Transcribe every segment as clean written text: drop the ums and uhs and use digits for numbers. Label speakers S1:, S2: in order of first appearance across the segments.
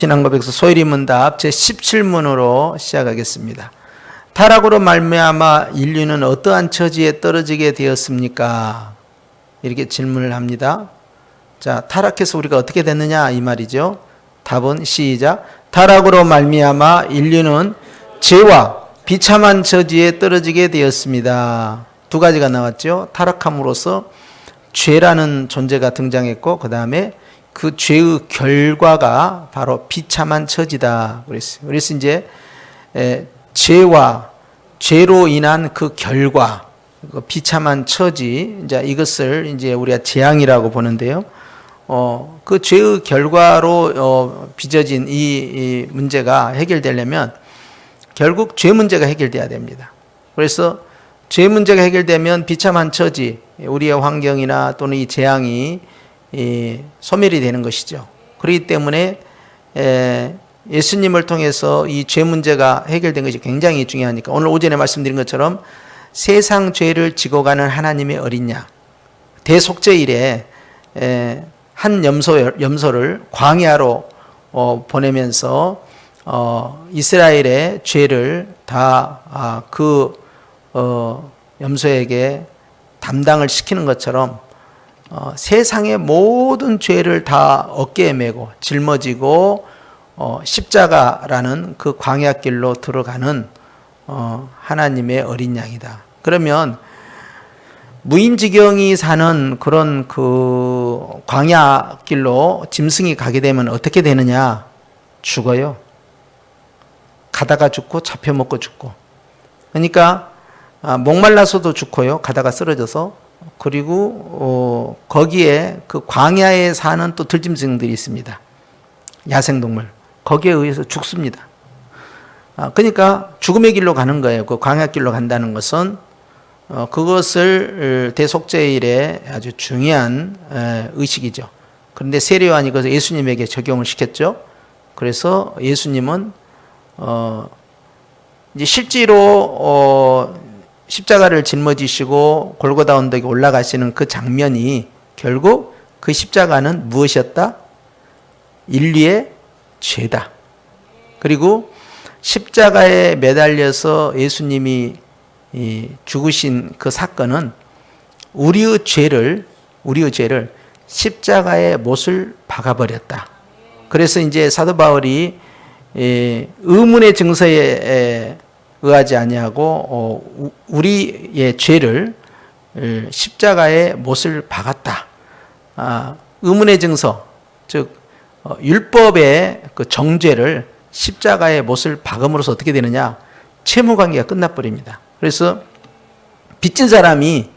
S1: 신앙고백서 소일이문답 제17문으로 시작하겠습니다. 타락으로 말미암아 인류는 어떠한 처지에 떨어지게 되었습니까? 이렇게 질문을 합니다. 자, 타락해서 우리가 어떻게 됐느냐 이 말이죠. 답은 시작. 타락으로 말미암아 인류는 죄와 비참한 처지에 떨어지게 되었습니다. 두 가지가 나왔죠. 타락함으로써 죄라는 존재가 등장했고, 그 다음에 그 죄의 결과가 바로 비참한 처지다 그랬어요. 그래서 이제 죄와 죄로 인한 그 결과, 그 비참한 처지, 이제 이것을 이제 우리가 재앙이라고 보는데요. 그 죄의 결과로 빚어진 이 문제가 해결되려면 결국 죄 문제가 해결돼야 됩니다. 그래서 죄 문제가 해결되면 비참한 처지, 우리의 환경이나 또는 이 재앙이 소멸이 되는 것이죠. 그렇기 때문에 예수님을 통해서 이 죄 문제가 해결된 것이 굉장히 중요하니까 오늘 오전에 말씀드린 것처럼 세상 죄를 지고 가는 하나님의 어린 양, 대속죄일에 한 염소를 광야로 보내면서 이스라엘의 죄를 다 그 염소에게 담당을 시키는 것처럼 세상의 모든 죄를 다 어깨에 메고 짊어지고 십자가라는 그 광야길로 들어가는 하나님의 어린 양이다. 그러면 무인지경이 사는 그런 그 광야길로 짐승이 가게 되면 어떻게 되느냐? 죽어요. 가다가 죽고 잡혀먹고 죽고. 그러니까 목말라서도 죽고요. 가다가 쓰러져서. 그리고 거기에 그 광야에 사는 또 들짐승들이 있습니다. 야생동물. 거기에 의해서 죽습니다. 그러니까 죽음의 길로 가는 거예요. 그 광야길로 간다는 것은 그것을 대속죄일에 아주 중요한 의식이죠. 그런데 세례요한이 이것을 예수님에게 적용을 시켰죠. 그래서 예수님은 이제 실제로 십자가를 짊어지시고 골고다 언덕에 올라가시는 그 장면이 결국 그 십자가는 무엇이었다? 인류의 죄다. 그리고 십자가에 매달려서 예수님이 죽으신 그 사건은 우리의 죄를 십자가에 못을 박아버렸다. 그래서 이제 사도 바울이 의문의 증서에 의하지 아니하고 우리의 죄를 십자가에 못을 박았다. 의문의 증서, 즉 율법의 그 정죄를 십자가에 못을 박음으로써 어떻게 되느냐? 채무관계가 끝나버립니다. 그래서 빚진 사람이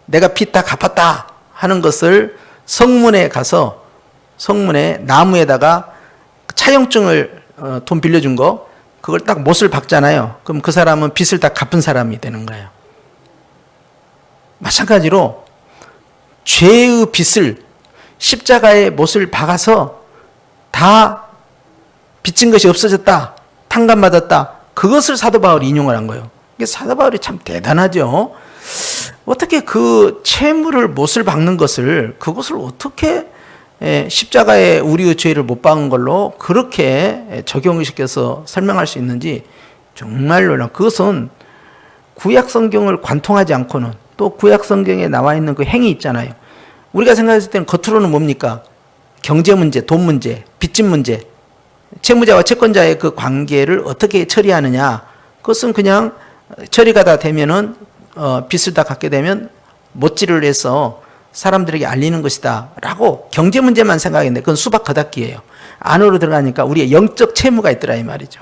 S1: 내가 빚 다 갚았다 하는 것을 성문에 가서 성문에 나무에다가 차용증을 돈 빌려준 거 그걸 딱 못을 박잖아요. 그럼 그 사람은 빚을 다 갚은 사람이 되는 거예요. 마찬가지로 죄의 빚을 십자가에 못을 박아서 다 빚진 것이 없어졌다. 탕감받았다. 그것을 사도 바울이 인용을 한 거예요. 이게 사도 바울이 참 대단하죠. 어떻게 그 채무를 못을 박는 것을 그것을 어떻게 십자가에 우리의 죄를 못 박은 걸로 그렇게 적용을 시켜서 설명할 수 있는지 정말 놀라워. 그것은 구약 성경을 관통하지 않고는 또 구약 성경에 나와 있는 그 행위 있잖아요. 우리가 생각했을 때는 겉으로는 뭡니까? 경제 문제, 돈 문제, 빚진 문제, 채무자와 채권자의 그 관계를 어떻게 처리하느냐. 그것은 그냥 처리가 다 되면은 빚을 다 갚게 되면 못질을 해서 사람들에게 알리는 것이다 라고 경제 문제만 생각했는데 그건 수박 겉핥기예요. 안으로 들어가니까 우리의 영적 채무가 있더라 이 말이죠.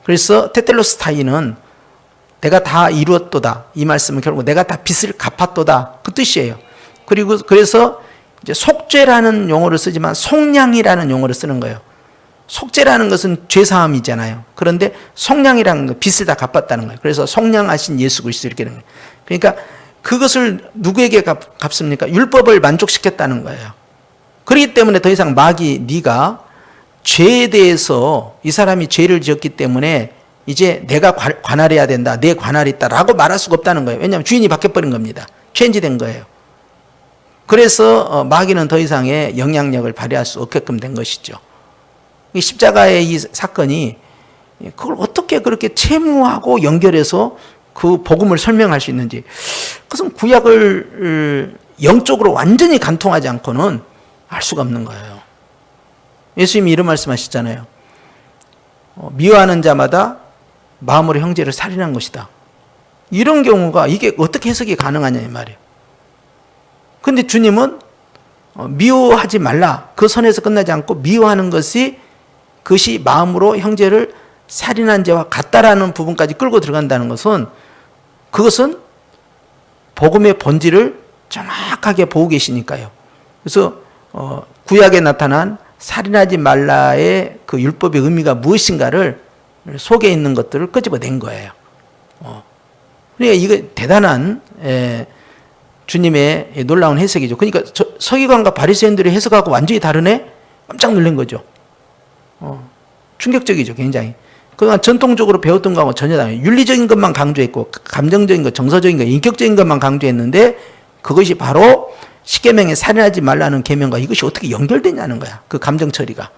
S1: 그래서 테텔로스타이는 내가 다 이루었도다. 이 말씀은 결국 내가 다 빚을 갚았도다 그 뜻이에요. 그리고 그래서 이제 속죄라는 용어를 쓰지만 속량이라는 용어를 쓰는 거예요. 속죄라는 것은 죄사함이잖아요. 그런데 속량이라는 건 빚을 다 갚았다는 거예요. 그래서 속량하신 예수 그리스도 이렇게 되는 거예요. 그러니까 그것을 누구에게 갚습니까? 율법을 만족시켰다는 거예요. 그렇기 때문에 더 이상 마귀 네가 죄에 대해서 이 사람이 죄를 지었기 때문에 이제 내가 관할해야 된다. 내 관할이 있다라고 말할 수가 없다는 거예요. 왜냐하면 주인이 바뀌어버린 겁니다. 체인지된 거예요. 그래서 마귀는 더 이상의 영향력을 발휘할 수 없게끔 된 것이죠. 이 십자가의 이 사건이 그걸 어떻게 그렇게 채무하고 연결해서 그 복음을 설명할 수 있는지, 그것은 구약을 영적으로 완전히 간통하지 않고는 알 수가 없는 거예요. 예수님이 이런 말씀하시잖아요. 미워하는 자마다 마음으로 형제를 살인한 것이다. 이런 경우가 이게 어떻게 해석이 가능하냐 이 말이에요. 근데 주님은 미워하지 말라, 그 선에서 끝나지 않고 미워하는 그것이 마음으로 형제를 살인한 죄와 같다라는 부분까지 끌고 들어간다는 것은, 그것은 복음의 본질을 정확하게 보고 계시니까요. 그래서 구약에 나타난 살인하지 말라의 그 율법의 의미가 무엇인가를 속에 있는 것들을 끄집어낸 거예요. 그러니까 이거 대단한 주님의 놀라운 해석이죠. 그러니까 서기관과 바리새인들이 해석하고 완전히 다르네? 깜짝 놀란 거죠. 충격적이죠, 굉장히. 그동안 전통적으로 배웠던 거하고 전혀 다르요. 윤리적인 것만 강조했고, 감정적인 것, 정서적인 것, 인격적인 것만 강조했는데, 그것이 바로 십계명에 살인하지 말라는 계명과 이것이 어떻게 연결되냐는 거야. 그 감정 처리가.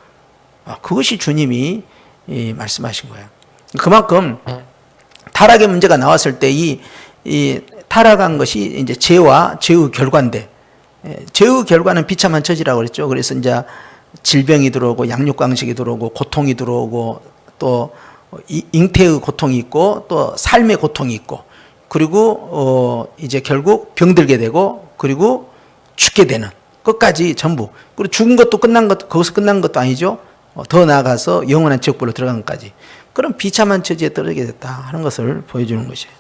S1: 그것이 주님이 말씀하신 거예요. 그만큼 타락의 문제가 나왔을 때 이 타락한 것이 이제 죄와 죄의 결과인데, 죄의 결과는 비참한 처지라고 그랬죠. 그래서 이제 질병이 들어오고 양육강식이 들어오고 고통이 들어오고 또 잉태의 고통이 있고 또 삶의 고통이 있고, 그리고 이제 결국 병들게 되고 그리고 죽게 되는 끝까지 전부. 그리고 죽은 것도 끝난 것, 거기서 끝난 것도 아니죠. 더 나아가서 영원한 지옥불로 들어간 것까지. 그런 비참한 처지에 떨어지게 됐다 하는 것을 보여주는 것이에요.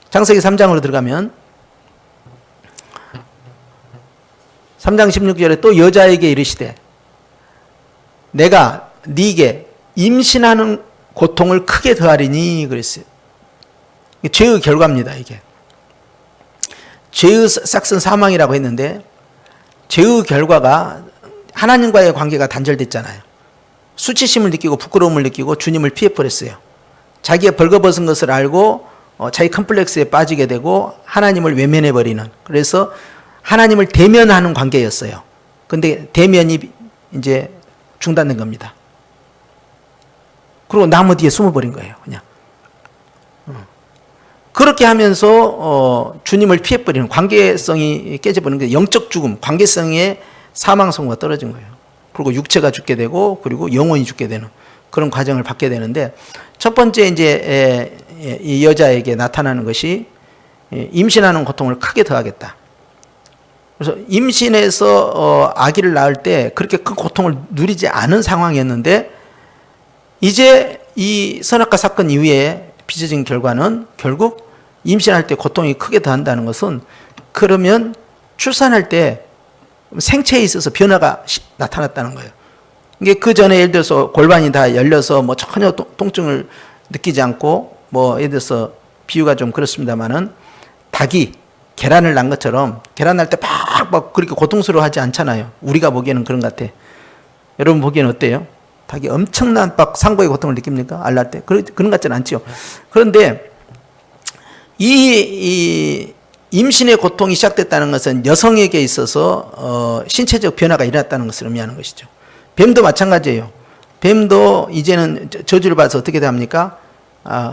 S1: 창세기 3장으로 들어가면 3장 16절에 또 여자에게 이르시되 내가 네게 임신하는 고통을 크게 더하리니 그랬어요. 죄의 결과입니다. 이게 죄의 싹슨 사망이라고 했는데, 죄의 결과가 하나님과의 관계가 단절됐잖아요. 수치심을 느끼고 부끄러움을 느끼고 주님을 피해버렸어요. 자기가 벌거벗은 것을 알고 자기 컴플렉스에 빠지게 되고 하나님을 외면해버리는, 그래서 하나님을 대면하는 관계였어요. 근데 대면이 이제 중단된 겁니다. 그리고 나무 뒤에 숨어버린 거예요, 그냥. 그렇게 하면서 주님을 피해버리는, 관계성이 깨져버리는 게 영적 죽음, 관계성의 사망성과 떨어진 거예요. 그리고 육체가 죽게 되고 그리고 영혼이 죽게 되는 그런 과정을 받게 되는데, 첫 번째 이제 이 여자에게 나타나는 것이 임신하는 고통을 크게 더하겠다. 그래서 임신해서 아기를 낳을 때 그렇게 큰 고통을 누리지 않은 상황이었는데, 이제 이 선악과 사건 이후에 빚어진 결과는 결국 임신할 때 고통이 크게 더한다는 것은, 그러면 출산할 때 생체에 있어서 변화가 나타났다는 거예요. 이게 그 전에 예를 들어서 골반이 다 열려서 뭐 전혀 통증을 느끼지 않고, 뭐 예를 들어서 비유가 좀 그렇습니다만은 닭이 계란을 낳은 것처럼 계란 낳을 때 막 그렇게 고통스러워하지 않잖아요. 우리가 보기에는 그런 것 같아. 여러분 보기에는 어때요? 닭이 엄청난 막 상고의 고통을 느낍니까? 알 낳을 때 그런 것 같지는 않죠. 그런데 이 임신의 고통이 시작됐다는 것은 여성에게 있어서 신체적 변화가 일어났다는 것을 의미하는 것이죠. 뱀도 마찬가지예요. 뱀도 이제는 저주를 받아서 어떻게 됩니까?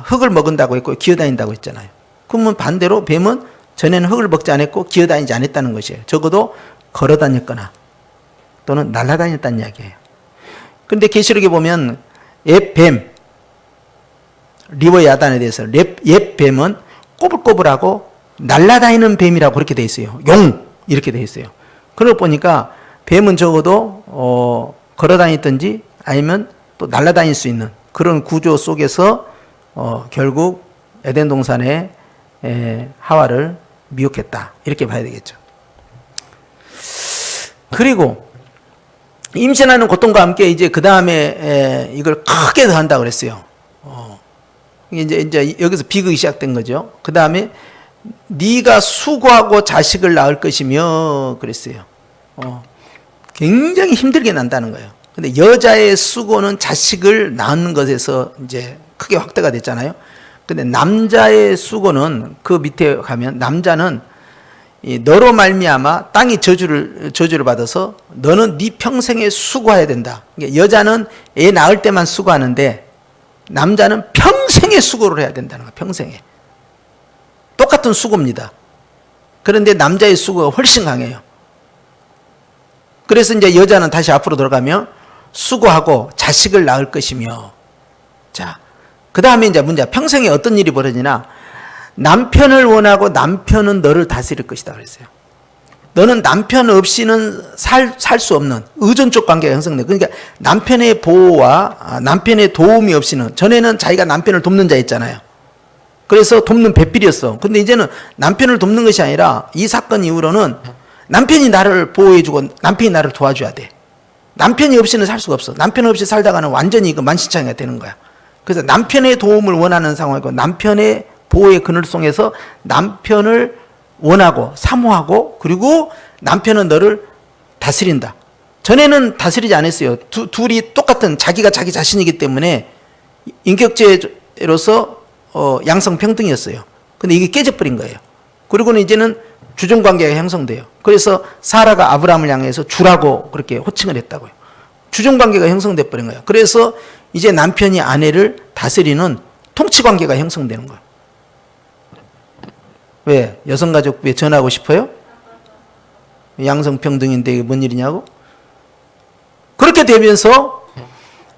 S1: 흙을 먹은다고 했고 기어다닌다고 했잖아요. 그러면 반대로 뱀은 전에는 흙을 먹지 않았고 기어다니지 않았다는 것이에요. 적어도 걸어다녔거나 또는 날아다녔다는 이야기예요. 그런데 계시록에 보면 옛뱀, 리버 야단에 대해서 옛뱀은 꼬불꼬불하고 날아다니는 뱀이라고 그렇게 돼 있어요. 용 이렇게 돼 있어요. 그걸 보니까 뱀은 적어도 걸어다니든지 아니면 또 날아다닐 수 있는 그런 구조 속에서 결국 에덴 동산에 하와를 미혹했다 이렇게 봐야 되겠죠. 그리고 임신하는 고통과 함께 이제 그 다음에 이걸 크게 더한다 그랬어요. 이제 여기서 비극이 시작된 거죠. 그 다음에 네가 수고하고 자식을 낳을 것이며 그랬어요. 굉장히 힘들게 난다는 거예요. 근데 여자의 수고는 자식을 낳는 것에서 이제 크게 확대가 됐잖아요. 근데 남자의 수고는 그 밑에 가면 남자는 너로 말미암아 땅이 저주를 받아서 너는 네 평생에 수고해야 된다. 그러니까 여자는 애 낳을 때만 수고하는데 남자는 평생에 수고를 해야 된다는 거예요. 평생에. 똑같은 수고입니다. 그런데 남자의 수고가 훨씬 강해요. 그래서 이제 여자는 다시 앞으로 돌아가면 수고하고 자식을 낳을 것이며, 자, 그 다음에 이제 문제, 평생에 어떤 일이 벌어지나, 남편을 원하고 남편은 너를 다스릴 것이다 그랬어요. 너는 남편 없이는 살 수 없는 의존적 관계가 형성돼. 그러니까 남편의 보호와 남편의 도움이 없이는, 전에는 자기가 남편을 돕는 자였잖아요. 그래서 돕는 배필이었어. 근데 이제는 남편을 돕는 것이 아니라 이 사건 이후로는 남편이 나를 보호해주고 남편이 나를 도와줘야 돼. 남편이 없이는 살 수가 없어. 남편 없이 살다가는 완전히 그 만신창이가 되는 거야. 그래서 남편의 도움을 원하는 상황이고, 남편의 보호의 그늘 속에서 남편을 원하고 사모하고, 그리고 남편은 너를 다스린다. 전에는 다스리지 않았어요. 둘이 똑같은, 자기가 자기 자신이기 때문에 인격체로서 양성평등이었어요. 근데 이게 깨져버린 거예요. 그리고는 이제는 주종관계가 형성돼요. 그래서 사라가 아브라함을 향해서 주라고 그렇게 호칭을 했다고요. 주종관계가 형성돼 버린 거예요. 그래서 이제 남편이 아내를 다스리는 통치관계가 형성되는 거예요. 왜? 여성가족부에 전하고 싶어요? 양성평등인데 이게 뭔 일이냐고? 그렇게 되면서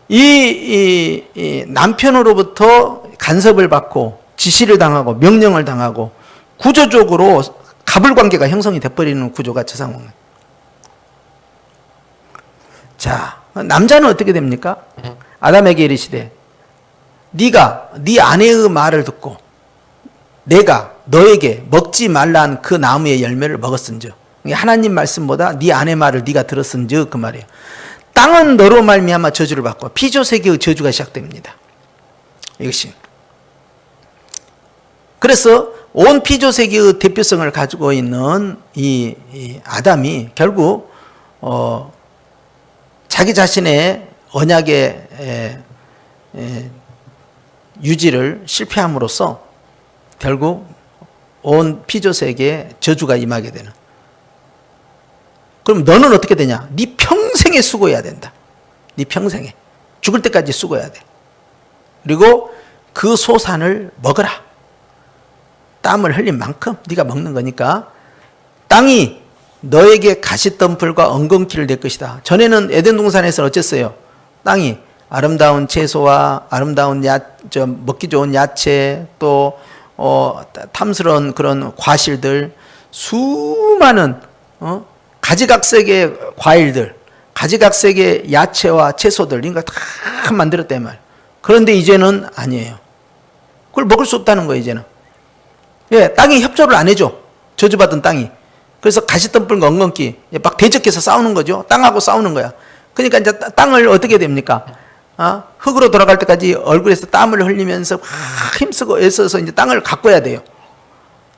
S1: 이 남편으로부터 간섭을 받고 지시를 당하고 명령을 당하고 구조적으로 가불관계가 형성이 돼버리는 구조가 저 상황이에요. 자, 남자는 어떻게 됩니까? 아담에게 이르시되 네가 네 아내의 말을 듣고 내가 너에게 먹지 말라는 그 나무의 열매를 먹었은즉, 하나님 말씀보다 네 아내 말을 네가 들었은즉 그 말이에요. 땅은 너로 말미암아 저주를 받고 피조세계의 저주가 시작됩니다. 이것이. 그래서 온 피조세계의 대표성을 가지고 있는 이 아담이 결국 자기 자신의 언약의 유지를 실패함으로써 결국 온 피조세계에 저주가 임하게 되는. 그럼 너는 어떻게 되냐? 네 평생에 수고해야 된다. 네 평생에. 죽을 때까지 수고해야 돼. 그리고 그 소산을 먹어라. 땀을 흘린 만큼 네가 먹는 거니까 땅이 너에게 가시덤불과 엉겅퀴를 낼 것이다. 전에는 에덴 동산에서 어쨌어요? 땅이 아름다운 채소와 아름다운 먹기 좋은 야채, 또 탐스러운 그런 과실들, 수많은 가지각색의 과일들, 가지각색의 야채와 채소들, 이런 거 다 만들었단 말이에요. 그런데 이제는 아니에요. 그걸 먹을 수 없다는 거예요, 이제는. 예, 땅이 협조를 안 해줘. 저주받은 땅이. 그래서 가시덤불과 엉겅퀴, 막 대적해서 싸우는 거죠. 땅하고 싸우는 거야. 그러니까 이제 땅을 어떻게 됩니까? 흙으로 돌아갈 때까지 얼굴에서 땀을 흘리면서 막 힘쓰고 애써서 이제 땅을 가꿔야 돼요.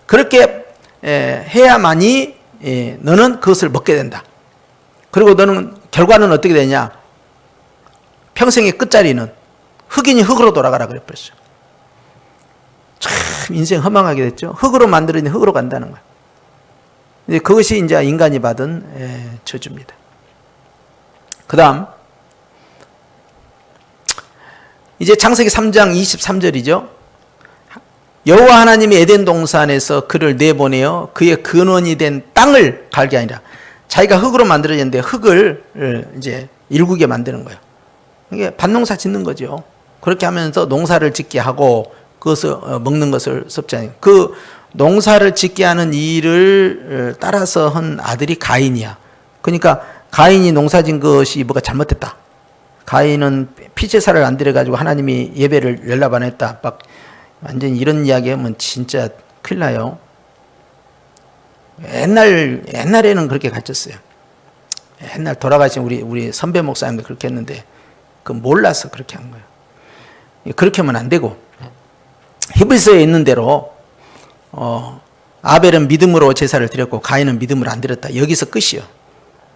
S1: 그렇게 해야만이 너는 그것을 먹게 된다. 그리고 너는 결과는 어떻게 되냐? 평생의 끝자리는 흙이니 흙으로 돌아가라 그랬어요. 참 인생 허망하게 됐죠. 흙으로 만들어진 흙으로 간다는 거예요. 이제 그것이 이제 인간이 받은 저주입니다. 그 다음 이제 창세기 3장 23절이죠. 여호와 하나님이 에덴 동산에서 그를 내보내어 그의 근원이 된 땅을 갈게 아니라, 자기가 흙으로 만들어졌는데 흙을 이제 일구게 만드는 거예요. 이게 밭농사 짓는 거죠. 그렇게 하면서 농사를 짓게 하고 그것을 먹는 것을 섭잖아요. 그 농사를 짓게 하는 일을 따라서 한 아들이 가인이야. 그러니까 가인이 농사진 것이 뭐가 잘못됐다. 가인은 피제사를 안 드려가지고 하나님이 예배를 연락 안 했다. 막 완전 이런 이야기 하면 진짜 큰일 나요. 옛날에는 그렇게 가르쳤어요. 옛날 돌아가신 우리 선배 목사님도 그렇게 했는데 그 몰라서 그렇게 한 거예요. 그렇게 하면 안 되고, 히브리서에 있는 대로 아벨은 믿음으로 제사를 드렸고 가인은 믿음으로 안 드렸다. 여기서 끝이요.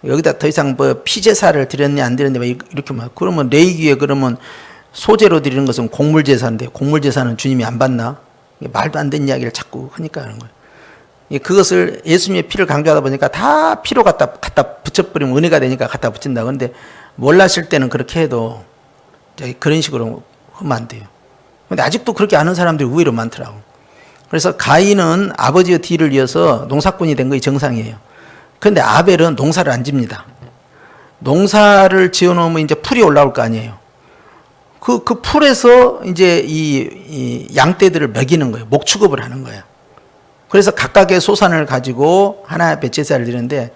S1: 여기다 더 이상 뭐 피제사를 드렸냐 안 드렸냐 이렇게 막, 그러면 레위기에 그러면 소제로 드리는 것은 곡물제사인데 곡물제사는 주님이 안 받나? 말도 안 되는 이야기를 자꾸 하니까 하는 거예요. 그것을 예수님의 피를 강조하다 보니까 다 피로 갖다 붙여버리면 은혜가 되니까 갖다 붙인다. 그런데 몰랐을 때는 그렇게 해도 그런 식으로 하면 안 돼요. 근데 아직도 그렇게 아는 사람들이 의외로 많더라고. 그래서 가인은 아버지의 뒤를 이어서 농사꾼이 된 것이 정상이에요. 그런데 아벨은 농사를 안 집니다. 농사를 지어 놓으면 이제 풀이 올라올 거 아니에요. 그 풀에서 이제 이 양떼들을 먹이는 거예요. 목축업을 하는 거예요. 그래서 각각의 소산을 가지고 하나님 앞에 제사를 드리는데,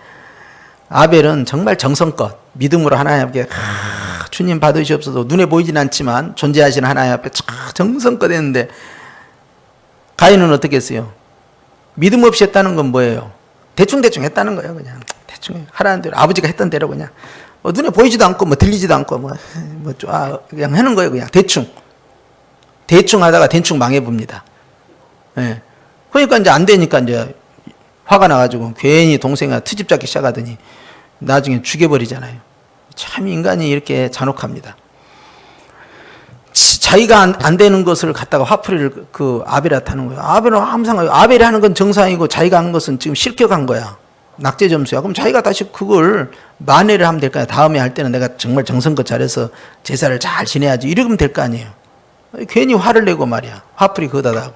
S1: 아벨은 정말 정성껏 믿음으로 하나님 앞에 주님 받으시옵소서, 눈에 보이진 않지만 존재하시는 하나님 앞에 정성껏 했는데, 가인은 어떻게 했어요? 믿음 없이 했다는 건 뭐예요? 대충 했다는 거예요. 그냥 대충 하라는 대로, 아버지가 했던 대로 그냥 눈에 보이지도 않고 들리지도 않고 그냥 하는 거예요. 그냥 대충 하다가 대충 망해봅니다. 예. 그러니까 이제 안 되니까 이제 화가 나가지고 괜히 동생아 트집 잡기 시작하더니 나중에 죽여버리잖아요. 참 인간이 이렇게 잔혹합니다. 자기가 안 되는 것을 갖다가 화풀이를 아벨한테 하는 거예요. 아벨은 항상 아벨이 하는 건 정상이고 자기가 하는 것은 지금 실격한 거야. 낙제 점수야. 그럼 자기가 다시 그걸 만회를 하면 될 거 아니야. 다음에 할 때는 내가 정말 정성껏 잘해서 제사를 잘 지내야지. 이러면 될 거 아니에요. 괜히 화를 내고 말이야. 화풀이 거다다 하고.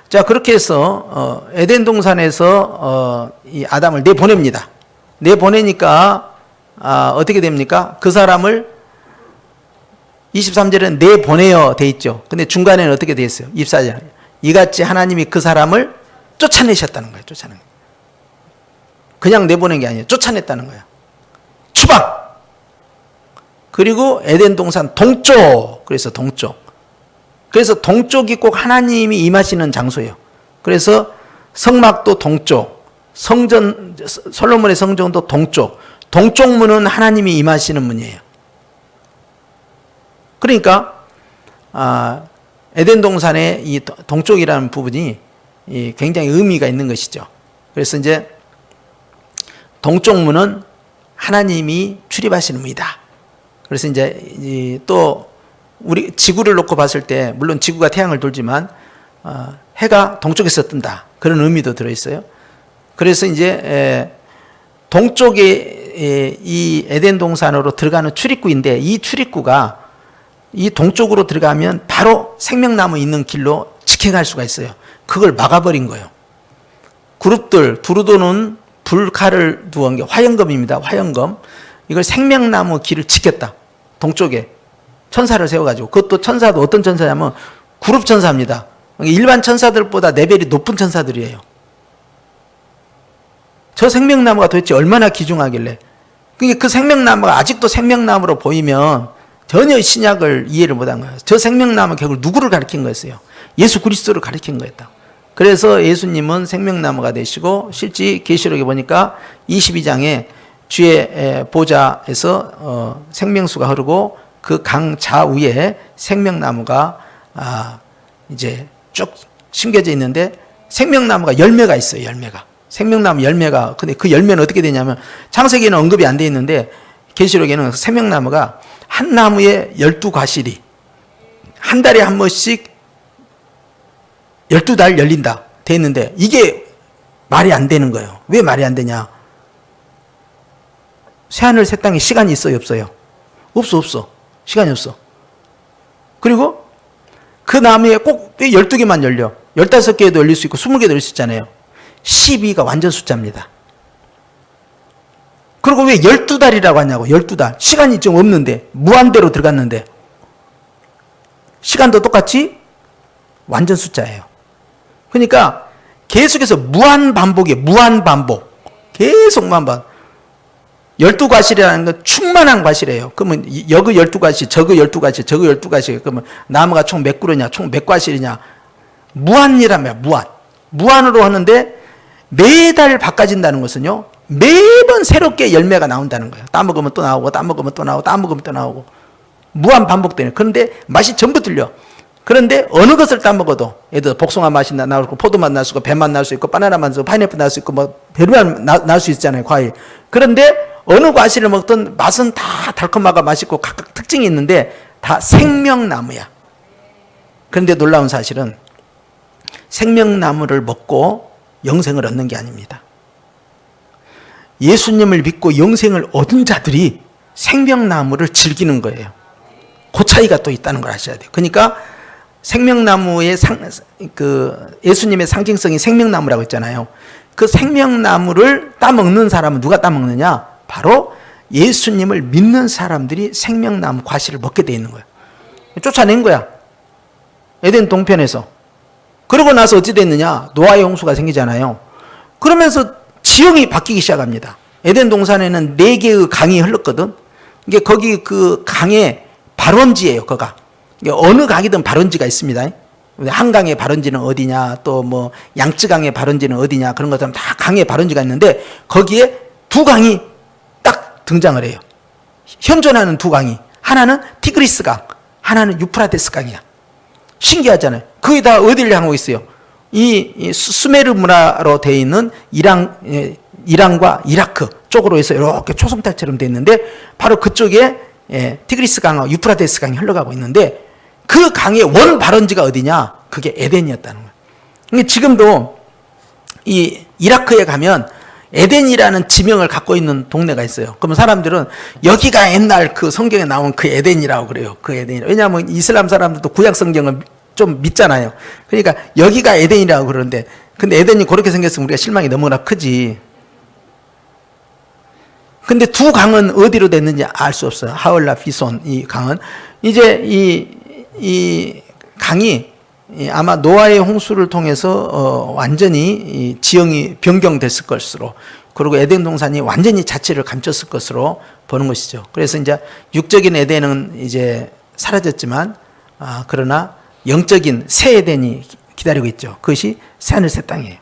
S1: 자, 그렇게 해서 에덴 동산에서 이 아담을 내보냅니다. 내보내니까 어떻게 됩니까? 그 사람을 23절에는 내보내어 돼 있죠. 근데 중간에는 어떻게 돼 있어요? 24절. 이같이 하나님이 그 사람을 쫓아내셨다는 거예요. 쫓아낸 거예요. 그냥 내보낸 게 아니에요. 쫓아냈다는 거예요. 추방! 그리고 에덴 동산 동쪽. 그래서 동쪽. 그래서 동쪽이 꼭 하나님이 임하시는 장소예요. 그래서 성막도 동쪽, 성전, 솔로몬의 성전도 동쪽. 동쪽 문은 하나님이 임하시는 문이에요. 그러니까 에덴 동산의 이 동쪽이라는 부분이 굉장히 의미가 있는 것이죠. 그래서 이제 동쪽 문은 하나님이 출입하시는 문이다. 그래서 이제 또 우리 지구를 놓고 봤을 때, 물론 지구가 태양을 돌지만 해가 동쪽에서 뜬다. 그런 의미도 들어있어요. 그래서 이제 동쪽에 이 에덴 동산으로 들어가는 출입구인데, 이 출입구가 이 동쪽으로 들어가면 바로 생명나무 있는 길로 직행할 수가 있어요. 그걸 막아버린 거예요. 그룹들 두루 도는 불칼을 두은 게 화영검입니다. 화영검. 이걸 생명나무 길을 지켰다. 동쪽에 천사를 세워가지고. 그것도 천사도 어떤 천사냐면 그룹 천사입니다. 일반 천사들보다 레벨이 높은 천사들이에요. 저 생명나무가 도대체 얼마나 귀중하길래. 그러니까 그 생명나무가 아직도 생명나무로 보이면 전혀 신약을 이해를 못한 거예요. 저 생명나무 결국 누구를 가리킨 거였어요? 예수 그리스도를 가리킨 거였다. 그래서 예수님은 생명나무가 되시고, 실제 계시록에 보니까 22장에 주의 보좌에서 생명수가 흐르고 그 강 좌우에 생명나무가 이제 쭉 심겨져 있는데, 생명나무가 열매가 있어요. 열매가. 생명나무 열매가. 근데 그 열매는 어떻게 되냐면, 창세기에는 언급이 안 돼 있는데 계시록에는 생명나무가 한 나무에 12과실이 한 달에 한 번씩 12달 열린다 돼 있는데, 이게 말이 안 되는 거예요. 왜 말이 안 되냐? 새하늘 새 땅에 시간이 있어요, 없어요? 없어. 시간이 없어. 그리고 그 나무에 꼭 왜 12개만 열려? 15개도 열릴 수 있고 20개도 열릴 수 있잖아요. 12가 완전 숫자입니다. 그리고 왜 12달이라고 하냐고. 12달. 시간이 좀 없는데, 무한대로 들어갔는데, 시간도 똑같이 완전 숫자예요. 그러니까 계속해서 무한 반복이에요. 무한 반복. 계속 무한반. 12과실이라는 건 충만한 과실이에요. 그러면 여기 12과실, 저거 12과실, 저거 12과실. 그러면 나무가 총 몇 그루냐, 총 몇 과실이냐. 무한이라며, 무한. 무한으로 하는데 매달 바꿔진다는 것은요, 매번 새롭게 열매가 나온다는 거예요. 따먹으면 또 나오고, 따먹으면 또 나오고, 따먹으면 또 나오고. 무한 반복되는. 그런데 맛이 전부 틀려. 그런데 어느 것을 따먹어도, 예를 들어 복숭아 맛이 나올 수 있고, 포도맛 날 수 있고, 배맛 날 수 있고, 바나나 맛 날 수 있고, 파인애플 날 수 있고, 뭐 별의별 날 수 있잖아요, 과일. 그런데 어느 과실을 먹든 맛은 다 달콤하고 맛있고 각각 특징이 있는데 다 생명나무야. 그런데 놀라운 사실은 생명나무를 먹고 영생을 얻는 게 아닙니다. 예수님을 믿고 영생을 얻은 자들이 생명나무를 즐기는 거예요. 그 차이가 또 있다는 걸 아셔야 돼요. 그러니까 생명나무의 예수님의 상징성이 생명나무라고 했잖아요. 그 생명나무를 따먹는 사람은 누가 따먹느냐? 바로 예수님을 믿는 사람들이 생명나무 과실을 먹게 돼 있는 거예요. 쫓아낸 거야. 에덴 동편에서. 그러고 나서 어찌 됐느냐? 노아의 홍수가 생기잖아요. 그러면서 지형이 바뀌기 시작합니다. 에덴 동산에는 4개의 강이 흘렀거든. 이게 거기 그 강의 발원지예요, 거가. 어느 강이든 발원지가 있습니다. 한강의 발원지는 어디냐, 또 뭐 양쯔강의 발원지는 어디냐, 그런 것처럼 다 강의 발원지가 있는데 거기에 2강이 딱 등장을 해요. 현존하는 2강이. 하나는 티그리스강, 하나는 유프라테스 강이야. 신기하잖아요. 그게 다 어디를 향하고 있어요? 이 수메르 문화로 되어 있는 이란과 이라크 쪽으로 해서 이렇게 초성탈처럼 되어 있는데 바로 그쪽에 티그리스 강하고 유프라테스 강이 흘러가고 있는데 그 강의 원 발원지가 어디냐? 그게 에덴이었다는 거예요. 근데 지금도 이 이라크에 가면 에덴이라는 지명을 갖고 있는 동네가 있어요. 그러면 사람들은 여기가 옛날 그 성경에 나온 그 에덴이라고 그래요. 그 에덴이라고. 왜냐하면 이슬람 사람들도 구약 성경을 좀 믿잖아요. 그러니까 여기가 에덴이라고 그러는데 근데 에덴이 그렇게 생겼으면 우리가 실망이 너무나 크지. 근데 2강은 어디로 됐는지 알 수 없어요. 하울라 비손 이 강은 이제 이 강이 아마 노아의 홍수를 통해서 완전히 지형이 변경됐을 것으로 그리고 에덴 동산이 완전히 자체를 감췄을 것으로 보는 것이죠. 그래서 이제 육적인 에덴은 이제 사라졌지만 그러나 영적인 새 에덴이 기다리고 있죠. 그것이 새하늘 새 땅이에요.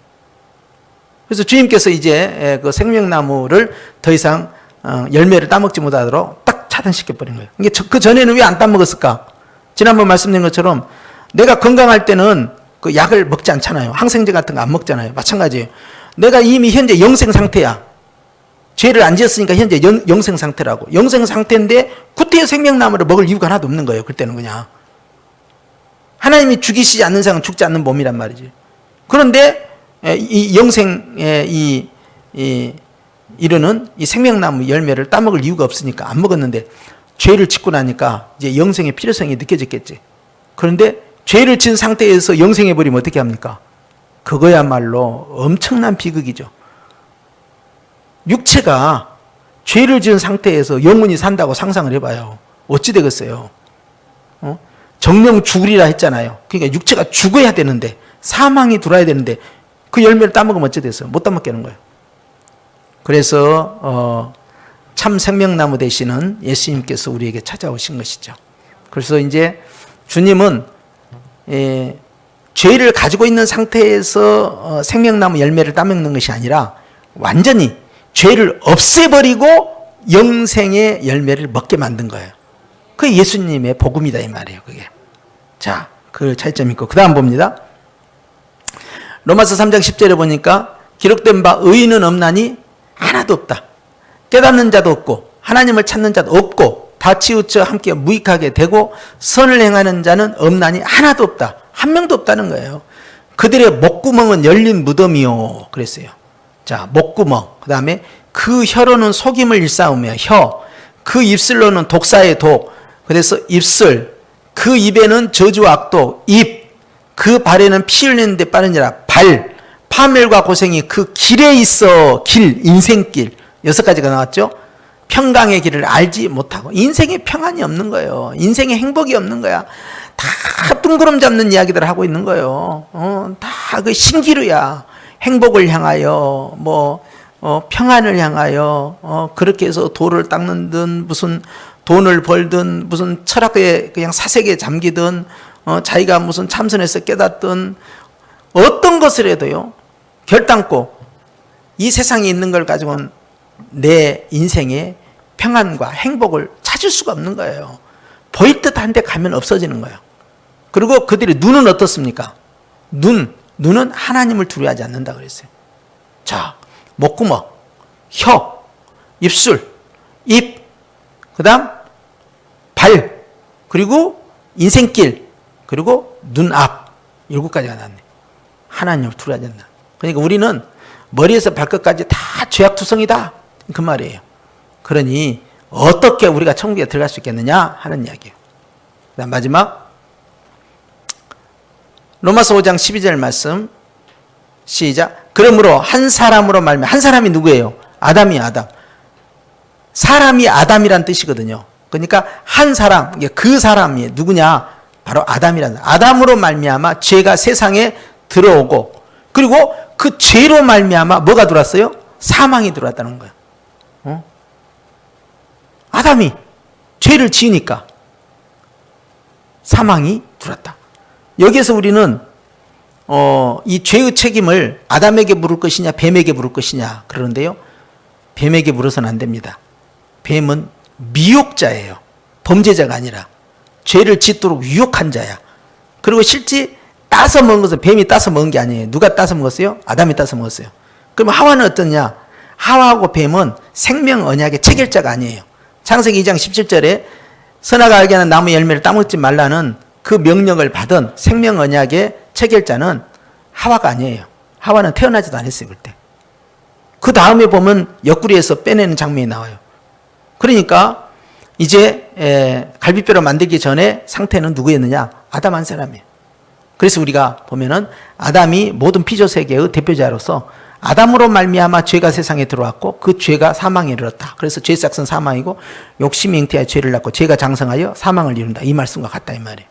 S1: 그래서 주님께서 이제 그 생명나무를 더 이상 열매를 따먹지 못하도록 딱 차단시켜버린 거예요. 이게 그 전에는 왜 안 따먹었을까? 지난번 말씀드린 것처럼 내가 건강할 때는 그 약을 먹지 않잖아요. 항생제 같은 거 안 먹잖아요. 마찬가지예요. 내가 이미 현재 영생 상태야. 죄를 안 지었으니까 현재 영생 상태라고. 영생 상태인데 구태의 생명나무를 먹을 이유가 하나도 없는 거예요. 그때는 그냥. 하나님이 죽이시지 않는 상은 죽지 않는 몸이란 말이지. 그런데 이 영생에 이르는 이 생명나무 열매를 따먹을 이유가 없으니까 안 먹었는데 죄를 짓고 나니까 이제 영생의 필요성이 느껴졌겠지. 그런데 죄를 지은 상태에서 영생해 버리면 어떻게 합니까? 그거야말로 엄청난 비극이죠. 육체가 죄를 지은 상태에서 영원히 산다고 상상을 해봐요. 어찌 되겠어요? 정령 죽으리라 했잖아요. 그러니까 육체가 죽어야 되는데 사망이 들어와야 되는데 그 열매를 따먹으면 어찌 됐어요? 못 따먹게 하는 거예요. 그래서 참 생명나무 되시는 예수님께서 우리에게 찾아오신 것이죠. 그래서 이제 주님은 죄를 가지고 있는 상태에서 생명나무 열매를 따먹는 것이 아니라 완전히 죄를 없애버리고 영생의 열매를 먹게 만든 거예요. 그게 예수님의 복음이다 이 말이에요. 그게. 자, 그 차이점이 있고 그 다음 봅니다. 로마서 3장 10절에 보니까 기록된 바 의인은 없나니 하나도 없다. 깨닫는 자도 없고 하나님을 찾는 자도 없고 다 치우쳐 함께 무익하게 되고 선을 행하는 자는 없나니 하나도 없다. 한 명도 없다는 거예요. 그들의 목구멍은 열린 무덤이요 그랬어요. 자, 목구멍. 그 다음에 그 혀로는 속임을 일삼으며 혀. 그 입술로는 독사의 독. 그래서 입술. 그 입에는 저주와 악독. 입. 그 발에는 피 흘리는 데 빠르니라. 발. 파멸과 고생이 그 길에 있어. 길. 인생길. 6가지가 나왔죠. 평강의 길을 알지 못하고 인생에 평안이 없는 거예요. 인생에 행복이 없는 거야. 다 뜬구름 잡는 이야기들을 하고 있는 거예요. 다 그 신기루야. 행복을 향하여 평안을 향하여 그렇게 해서 돌을 닦는 무슨 돈을 벌든 무슨 철학에 그냥 사색에 잠기든 자기가 무슨 참선에서 깨닫든 어떤 것을 해도요 결단코 이 세상에 있는 걸 가지고는 내 인생의 평안과 행복을 찾을 수가 없는 거예요. 보일 듯한 데 가면 없어지는 거예요. 그리고 그들의 눈은 어떻습니까? 눈은 하나님을 두려워하지 않는다 그랬어요. 자, 목구멍, 혀, 입술, 입, 그 다음 발, 그리고 인생길, 그리고 눈앞 7가지가 나왔네. 하나님을 두려워하지 않는다. 그러니까 우리는 머리에서 발끝까지 다 죄악투성이다. 그 말이에요. 그러니 어떻게 우리가 천국에 들어갈 수 있겠느냐 하는 이야기예요. 그다음 마지막 로마서 5장 12절 말씀 시작. 그러므로 한 사람으로 말미암아, 한 사람이 누구예요? 아담이 아담. 사람이 아담이란 뜻이거든요. 그러니까 한 사람, 그 사람이 누구냐? 바로 아담이라는, 아담으로 말미암아 죄가 세상에 들어오고, 그리고 그 죄로 말미암아 뭐가 들어왔어요? 사망이 들어왔다는 거예요. 아담이 죄를 지으니까 사망이 들어왔다. 여기에서 우리는 이 죄의 책임을 아담에게 물을 것이냐 뱀에게 물을 것이냐 그러는데요. 뱀에게 물어서는 안 됩니다. 뱀은 미혹자예요. 범죄자가 아니라 죄를 짓도록 유혹한 자야. 그리고 실제 따서 먹은 것은 뱀이 따서 먹은 게 아니에요. 누가 따서 먹었어요? 아담이 따서 먹었어요. 그럼 하와는 어떠냐? 하와하고 뱀은 생명 언약의 체결자가 아니에요. 창세기 2장 17절에 선악을 알게 하는 나무 열매를 따먹지 말라는 그 명령을 받은 생명 언약의 체결자는 하와가 아니에요. 하와는 태어나지도 않았어요. 그때. 그 다음에 보면 옆구리에서 빼내는 장면이 나와요. 그러니까 이제 갈비뼈로 만들기 전에 상태는 누구였느냐? 아담 한 사람이에요. 그래서 우리가 보면은 아담이 모든 피조 세계의 대표자로서 아담으로 말미암아 죄가 세상에 들어왔고 그 죄가 사망에 이르렀다. 그래서 죄 싹은 사망이고 욕심이 잉태하여 죄를 낳고 죄가 장성하여 사망을 이룬다. 이 말씀과 같다 이 말이에요.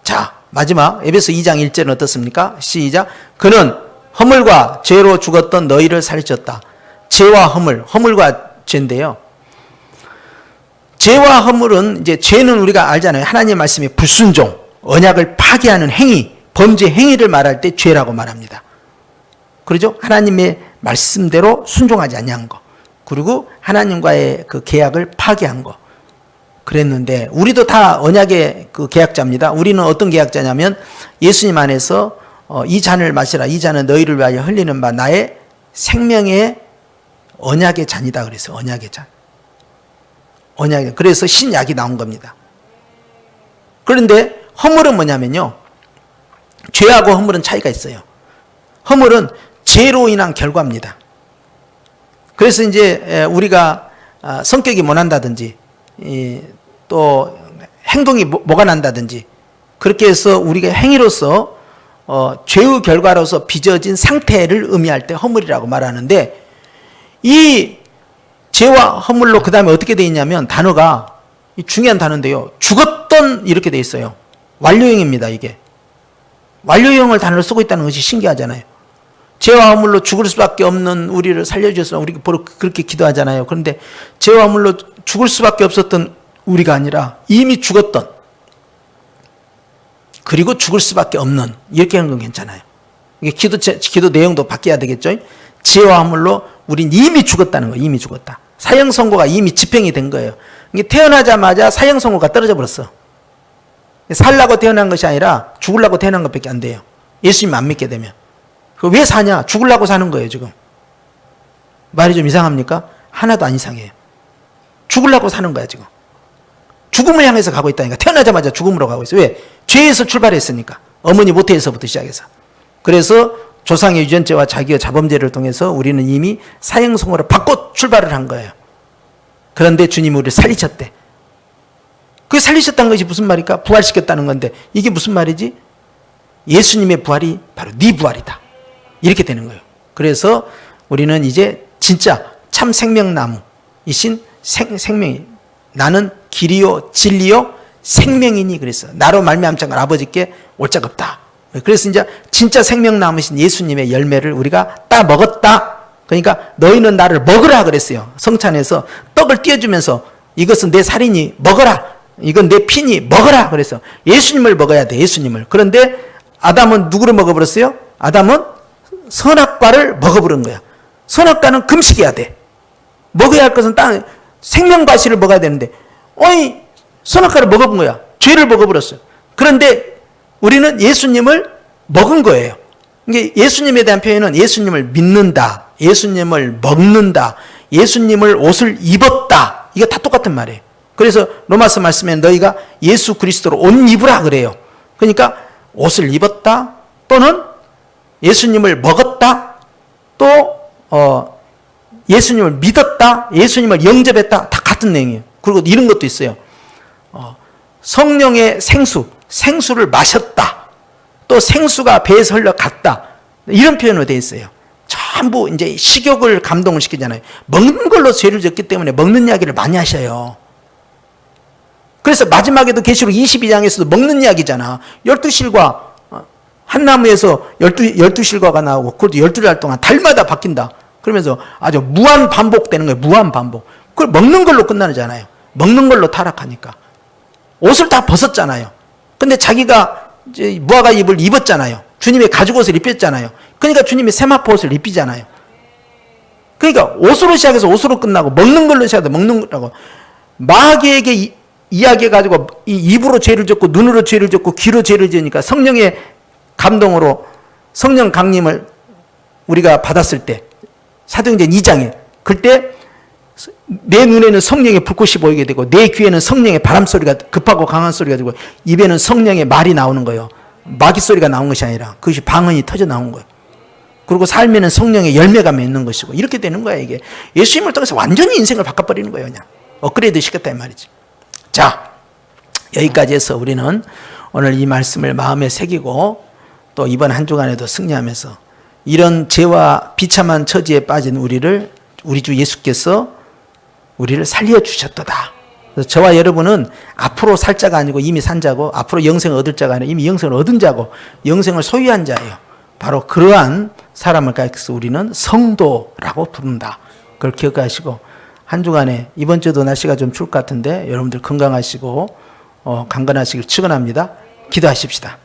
S1: 자, 마지막 에베소 2장 1절은 어떻습니까? 시작. 그는 허물과 죄로 죽었던 너희를 살리셨다. 죄와 허물, 허물과 죄인데요. 죄와 허물은 이제 죄는 우리가 알잖아요. 하나님의 말씀에 불순종, 언약을 파괴하는 행위, 범죄 행위를 말할 때 죄라고 말합니다. 그러죠? 하나님의 말씀대로 순종하지 아니한 거. 그리고 하나님과의 그 계약을 파괴한 거. 그랬는데 우리도 다 언약의 그 계약자입니다. 우리는 어떤 계약자냐면 예수님 안에서 이 잔을 마시라. 이 잔은 너희를 위하여 흘리는 바 나의 생명의 언약의 잔이다 그랬어요. 언약의 잔. 언약의. 그래서 신약이 나온 겁니다. 그런데 허물은 뭐냐면요. 죄하고 허물은 차이가 있어요. 허물은 죄로 인한 결과입니다. 그래서 이제 우리가 성격이 모난다든지 또 행동이 뭐가 난다든지 그렇게 해서 우리가 행위로서 죄의 결과로서 빚어진 상태를 의미할 때 허물이라고 말하는데 이 죄와 허물로 그 다음에 어떻게 되어 있냐면 단어가 중요한 단어인데요. 죽었던 이렇게 되어 있어요. 완료형입니다. 이게. 완료형을 단어를 쓰고 있다는 것이 신기하잖아요. 죄와 허물로 죽을 수밖에 없는 우리를 살려주셔서 우리가 그렇게 기도하잖아요. 그런데 죄와 허물로 죽을 수밖에 없었던 우리가 아니라 이미 죽었던 그리고 죽을 수밖에 없는 이렇게 하는 건 괜찮아요. 이게 기도 내용도 바뀌어야 되겠죠. 죄와 허물로 우린 이미 죽었다는 거예요. 이미 죽었다. 사형 선고가 이미 집행이 된 거예요. 이게 태어나자마자 사형 선고가 떨어져 버렸어. 살라고 태어난 것이 아니라 죽으려고 태어난 것밖에 안 돼요. 예수님 안 믿게 되면. 왜 사냐? 죽으려고 사는 거예요, 지금. 말이 좀 이상합니까? 하나도 안 이상해요. 죽으려고 사는 거야, 지금. 죽음을 향해서 가고 있다니까. 태어나자마자 죽음으로 가고 있어요. 왜? 죄에서 출발했으니까. 어머니 모태에서부터 시작해서. 그래서 조상의 유전죄와 자기의 자범죄를 통해서 우리는 이미 사형선고를 받고 출발을 한 거예요. 그런데 주님이 우리를 살리셨대. 그 살리셨다는 것이 무슨 말일까? 부활시켰다는 건데 이게 무슨 말이지? 예수님의 부활이 바로 네 부활이다. 이렇게 되는 거예요. 그래서 우리는 이제 진짜 참 생명나무이신 생명이 나는 길이요 진리요 생명이니 그랬어. 나로 말미암지 않고 아버지께 올 자가 없다. 그래서 이제 진짜 생명나무신 예수님의 열매를 우리가 따 먹었다. 그러니까 너희는 나를 먹으라 그랬어요. 성찬에서 떡을 띄워주면서 이것은 내 살이니 먹어라. 이건 내 피니 먹어라 그래서 예수님을 먹어야 돼. 예수님을. 그런데 아담은 누구를 먹어버렸어요? 아담은 선악과를 먹어버린 거야. 선악과는 금식해야 돼. 먹어야 할 것은 딱 생명과실을 먹어야 되는데 선악과를 먹어본 거야. 죄를 먹어버렸어요. 그런데 우리는 예수님을 먹은 거예요. 이게 예수님에 대한 표현은 예수님을 믿는다, 예수님을 먹는다, 예수님을 옷을 입었다. 이게 다 똑같은 말이에요. 그래서 로마서 말씀에 너희가 예수 그리스도로 옷 입으라 그래요. 그러니까 옷을 입었다 또는 예수님을 먹었다, 또 예수님을 믿었다, 예수님을 영접했다, 다 같은 내용이에요. 그리고 이런 것도 있어요. 성령의 생수를 마셨다, 또 생수가 배에서 흘러갔다, 이런 표현으로 되어 있어요. 전부 이제 식욕을 감동을 시키잖아요. 먹는 걸로 죄를 졌기 때문에 먹는 이야기를 많이 하셔요. 그래서 마지막에도 계시록 22장에서도 먹는 이야기잖아. 12실과 한 나무에서 12실과가 나오고, 그것도 12달 동안 달마다 바뀐다. 그러면서 아주 무한 반복되는 거예요. 무한 반복. 그걸 먹는 걸로 끝나잖아요. 먹는 걸로 타락하니까. 옷을 다 벗었잖아요. 근데 자기가 이제 무화과 잎을 입었잖아요. 주님의 가죽 옷을 입혔잖아요. 그러니까 주님이 세마포 옷을 입히잖아요. 그러니까 옷으로 시작해서 옷으로 끝나고, 먹는 걸로 시작해서 먹는 거라고. 마귀에게 이야기해가지고 이 입으로 죄를 졌고, 눈으로 죄를 졌고, 귀로 죄를 지으니까 성령의 감동으로 성령 강림을 우리가 받았을 때, 사도행전 2장에 그때 내 눈에는 성령의 불꽃이 보이게 되고, 내 귀에는 성령의 바람 소리가, 급하고 강한 소리가 들고, 입에는 성령의 말이 나오는 거예요. 마귀 소리가 나온 것이 아니라 그것이 방언이 터져 나온 거예요. 그리고 삶에는 성령의 열매가 맺는 것이고, 이렇게 되는 거야. 이게 예수님을 통해서 완전히 인생을 바꿔버리는 거예요. 그냥 업그레이드 시켰다 이 말이지. 자, 여기까지 해서 우리는 오늘 이 말씀을 마음에 새기고, 또 이번 한 주간에도 승리하면서 이런 죄와 비참한 처지에 빠진 우리 주 예수께서 우리를 살려주셨도다. 그래서 저와 여러분은 앞으로 살 자가 아니고 이미 산 자고, 앞으로 영생을 얻을 자가 아니라 이미 영생을 얻은 자고, 영생을 소유한 자예요. 바로 그러한 사람을 가리켜서 우리는 성도라고 부른다. 그걸 기억하시고, 한 주간에, 이번 주도 날씨가 좀 추울 것 같은데 여러분들 건강하시고 강건하시길 축원합니다. 기도하십시다.